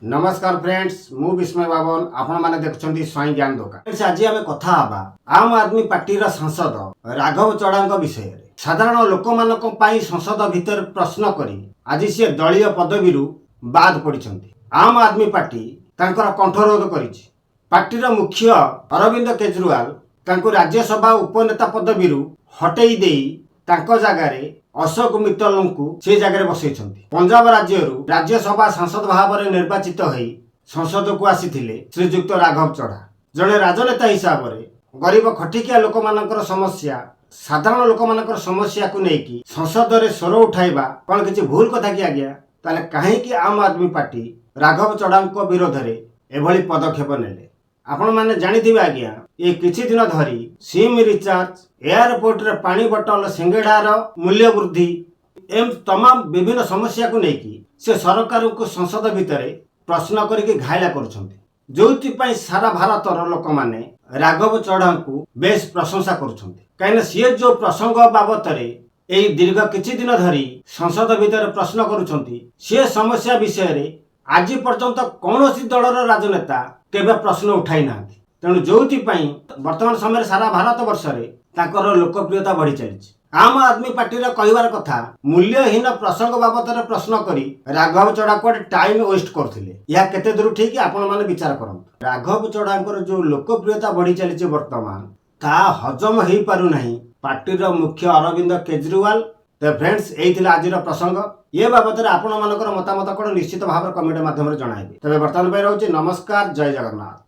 नमस्कार फ्रेंड्स मु विस्मय बाबन आपण माने देखछंती स्वयं ज्ञान दोकान। फ्रेंड्स आज आमे कथा हबा आम आदमी पार्टी रा सांसद राघव चढ़ांक विषय रे। साधारण लोक मानक पई संसद भीतर प्रश्न करी आज से दलीय पदवी बाद पड़िछंती। आम आदमी पार्टी तांकर कंठरोध करिछि। पार्टी रा मुख्य अरविंद केजरीवाल तांको राज्यसभा उपनेता पदवी हटेई देई तांको जगारे अशोक मित्तल को से जगह बसई। पंजाब राज्य राज्यसभा सांसद भाव में निर्वाचित होई संसद को आसीथिले श्रीजुक्त राघव चढ़ा। जड़े राजनेता हिसाब से गरीब खटिकिया लोक मानकर समस्या साधारण लोक मानकर समस्या को लेकिन संसद में स्वर उठाइबा कौन किसी भूल कथा कि आज्ञा ताले कहीं आम आदमी पार्टी राघव चढ़ा विरोध में एभली पदक्षेप नेले। आपण माने जानिथिबे आज्ञा ये किछि दिन धरी सिम रिचार्ज एयरपोर्ट रे पानी बोतल सिंगेड़ार मूल्य वृद्धि एम तमाम विभिन्न समस्या को लेकिन से सरकार को संसद भितर प्रश्न करके घायला करुछंती। जोथि सारा भारतर लोक माने राघव चढ़ा को बेस प्रशंसा करुछंती। कहीं सी जो प्रसंग बाबत यही दीर्घ किछि दिन धरी संसद भितर प्रश्न करुछंती सी समस्या विषय रे आज पर्यंत कौन दलर राजनेता केबे प्रश्न उठाई ना। तेणु जो वर्तमान समय सारा भारत वर्ष में लोकप्रियता बढ़ी चली। आम आदमी पार्टी कहबार कथा मूल्यहीन प्रसंग बाबत प्रश्न करी राघव चढ़ा को टाइम वेस्ट करथिले। या केते दूर ठीक आपण माने विचार करंतु। राघव चढ़ांकर जो लोकप्रियता बढ़ी चली वर्तमान ता हजम हो पारु नहीं पार्टी मुख्य अरविंद केजरीवाल। तो फ्रेंड्स यही आज प्रसंग ये बाबद आपण मानकर मतामत कौन निश्चित भाव कमेंट माध्यम जनइबे। तबे वर्तमान पे रहउछि नमस्कार, जय जगन्नाथ।